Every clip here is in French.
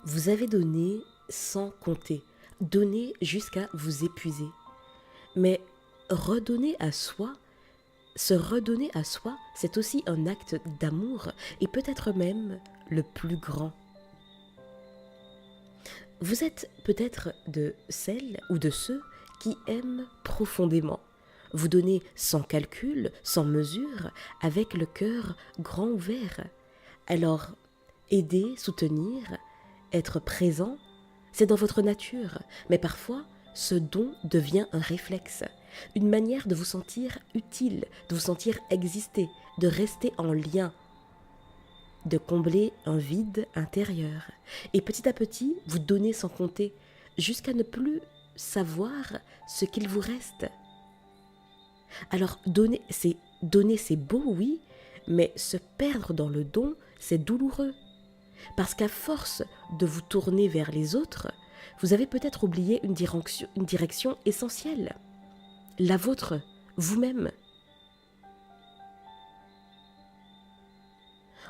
Vous avez donné sans compter, donné jusqu'à vous épuiser. Mais redonner à soi, se redonner à soi, c'est aussi un acte d'amour et peut-être même le plus grand. Vous êtes peut-être de celles ou de ceux qui aiment profondément. Vous donnez sans calcul, sans mesure, avec le cœur grand ouvert. Alors, aider, soutenir, être présent, c'est dans votre nature, mais parfois, ce don devient un réflexe, une manière de vous sentir utile, de vous sentir exister, de rester en lien, de combler un vide intérieur. Et petit à petit, vous donnez sans compter, jusqu'à ne plus savoir ce qu'il vous reste. Alors donner c'est beau, oui, mais se perdre dans le don, c'est douloureux. Parce qu'à force de vous tourner vers les autres, vous avez peut-être oublié une direction essentielle, la vôtre, vous-même.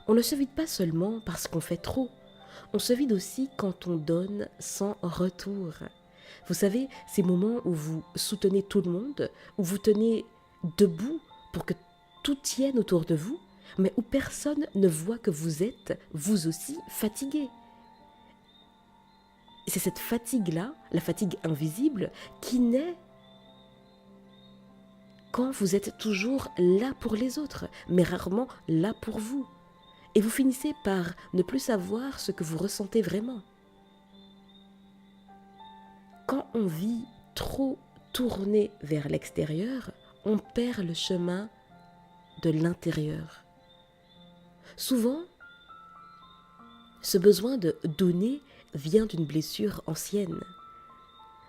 On ne se vide pas seulement parce qu'on fait trop, on se vide aussi quand on donne sans retour. Vous savez, ces moments où vous soutenez tout le monde, où vous tenez debout pour que tout tienne autour de vous, mais où personne ne voit que vous êtes, vous aussi, fatigué. Et c'est cette fatigue-là, la fatigue invisible, qui naît quand vous êtes toujours là pour les autres, mais rarement là pour vous. Et vous finissez par ne plus savoir ce que vous ressentez vraiment. Quand on vit trop tourné vers l'extérieur, on perd le chemin de l'intérieur. Souvent, ce besoin de donner vient d'une blessure ancienne.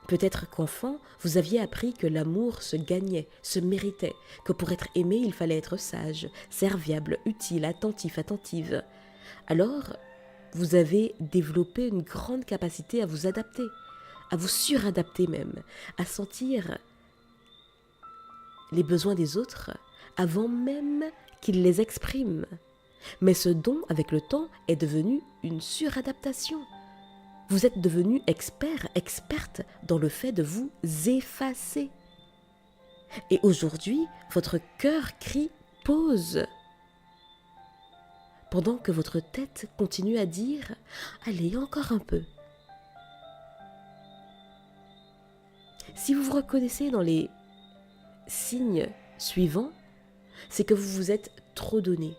Peut-être qu'enfant, vous aviez appris que l'amour se gagnait, se méritait, que pour être aimé, il fallait être sage, serviable, utile, attentif, attentive. Alors, vous avez développé une grande capacité à vous adapter, à vous suradapter même, à sentir les besoins des autres avant même qu'ils les expriment. Mais ce don, avec le temps, est devenu une suradaptation. Vous êtes devenu expert, experte dans le fait de vous effacer. Et aujourd'hui, votre cœur crie pause. Pendant que votre tête continue à dire allez, encore un peu. Si vous vous reconnaissez dans les signes suivants, c'est que vous vous êtes trop donné.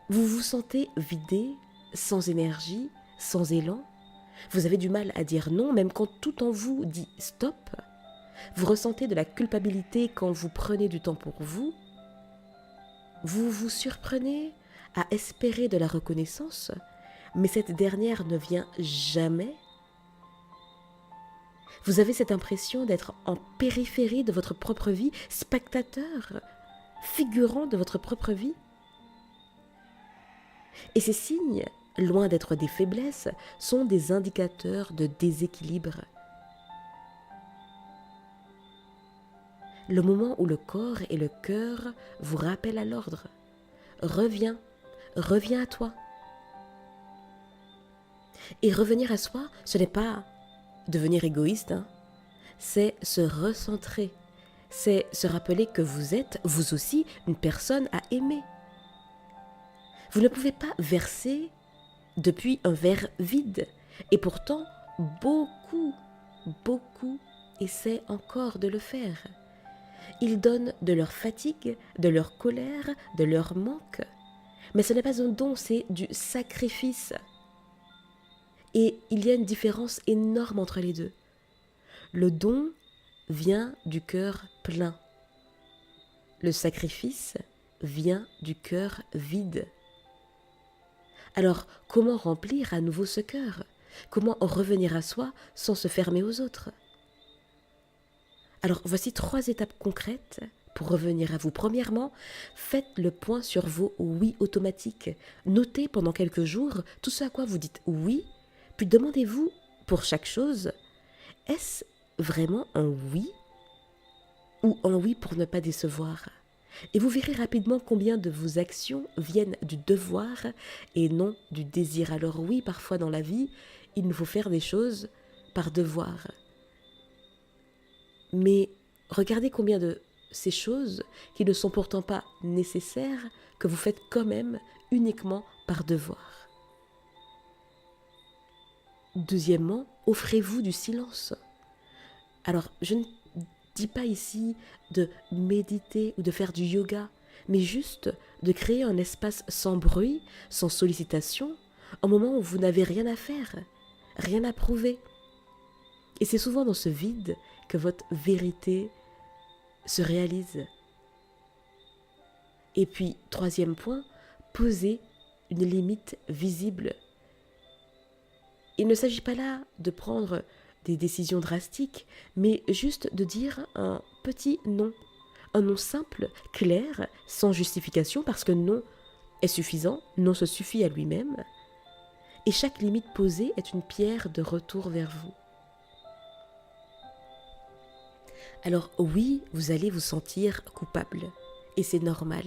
Vous vous sentez vidé, sans énergie, sans élan. Vous avez du mal à dire non, même quand tout en vous dit stop. Vous ressentez de la culpabilité quand vous prenez du temps pour vous. Vous vous surprenez à espérer de la reconnaissance, mais cette dernière ne vient jamais. Vous avez cette impression d'être en périphérie de votre propre vie, spectateur, figurant de votre propre vie. Et ces signes, loin d'être des faiblesses, sont des indicateurs de déséquilibre. Le moment où le corps et le cœur vous rappellent à l'ordre. Reviens, reviens à toi. Et revenir à soi, ce n'est pas devenir égoïste, c'est se recentrer. C'est se rappeler que vous êtes, vous aussi, une personne à aimer. Vous ne pouvez pas verser depuis un verre vide. Et pourtant, beaucoup essaient encore de le faire. Ils donnent de leur fatigue, de leur colère, de leur manque. Mais ce n'est pas un don, c'est du sacrifice. Et il y a une différence énorme entre les deux. Le don vient du cœur plein. Le sacrifice vient du cœur vide. Alors, comment remplir à nouveau ce cœur? Comment revenir à soi sans se fermer aux autres? Alors, voici 3 étapes concrètes pour revenir à vous. Premièrement, faites le point sur vos oui automatiques. Notez pendant quelques jours tout ce à quoi vous dites oui, puis demandez-vous pour chaque chose, est-ce vraiment un oui ou un oui pour ne pas décevoir? Et vous verrez rapidement combien de vos actions viennent du devoir et non du désir. Alors oui, parfois dans la vie, il nous faut faire des choses par devoir. Mais regardez combien de ces choses, qui ne sont pourtant pas nécessaires, que vous faites quand même uniquement par devoir. Deuxièmement, offrez-vous du silence. Alors, je ne dis pas ici de méditer ou de faire du yoga, mais juste de créer un espace sans bruit, sans sollicitation, un moment où vous n'avez rien à faire, rien à prouver. Et c'est souvent dans ce vide que votre vérité se réalise. Et puis, troisième point, posez une limite visible. Il ne s'agit pas là de prendre des décisions drastiques, mais juste de dire un petit non. Un non simple, clair, sans justification, parce que non est suffisant, non se suffit à lui-même. Et chaque limite posée est une pierre de retour vers vous. Alors oui, vous allez vous sentir coupable, et c'est normal.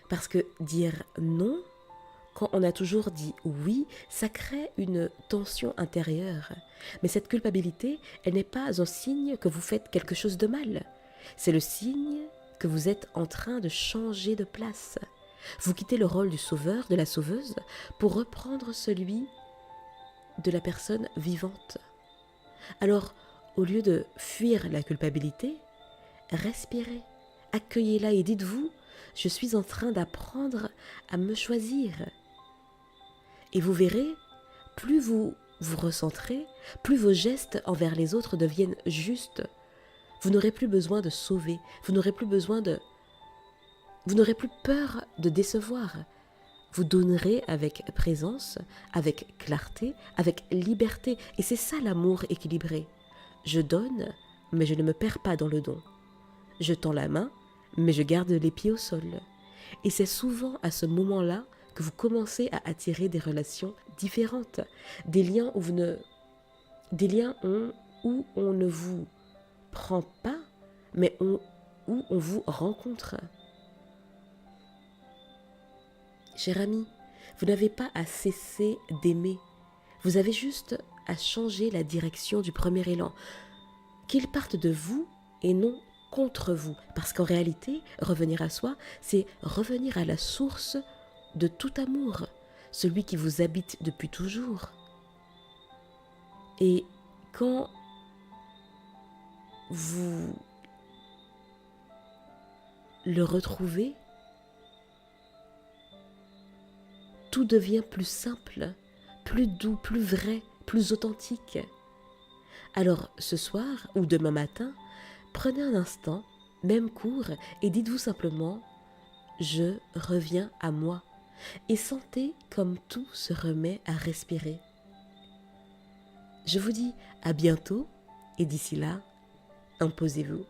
Parce que dire non, quand on a toujours dit oui, ça crée une tension intérieure. Mais cette culpabilité, elle n'est pas un signe que vous faites quelque chose de mal. C'est le signe que vous êtes en train de changer de place. Vous quittez le rôle du sauveur, de la sauveuse, pour reprendre celui de la personne vivante. Alors, au lieu de fuir la culpabilité, respirez, accueillez-la et dites-vous, je suis en train d'apprendre à me choisir. Et vous verrez, plus vous vous recentrez, plus vos gestes envers les autres deviennent justes. Vous n'aurez plus besoin de sauver, vous n'aurez plus peur de décevoir. Vous donnerez avec présence, avec clarté, avec liberté. Et c'est ça l'amour équilibré. Je donne, mais je ne me perds pas dans le don. Je tends la main, mais je garde les pieds au sol. Et c'est souvent à ce moment-là que vous commencez à attirer des relations différentes, des liens où où on ne vous prend pas, mais où on vous rencontre. Cher ami, vous n'avez pas à cesser d'aimer. Vous avez juste à changer la direction du premier élan. Qu'il parte de vous et non contre vous. Parce qu'en réalité, revenir à soi, c'est revenir à la source de tout amour, celui qui vous habite depuis toujours. Et quand vous le retrouvez, tout devient plus simple, plus doux, plus vrai, plus authentique. Alors ce soir ou demain matin, prenez un instant, même court, et dites-vous simplement « Je reviens à moi » et sentez comme tout se remet à respirer. Je vous dis à bientôt et d'ici là, imposez-vous.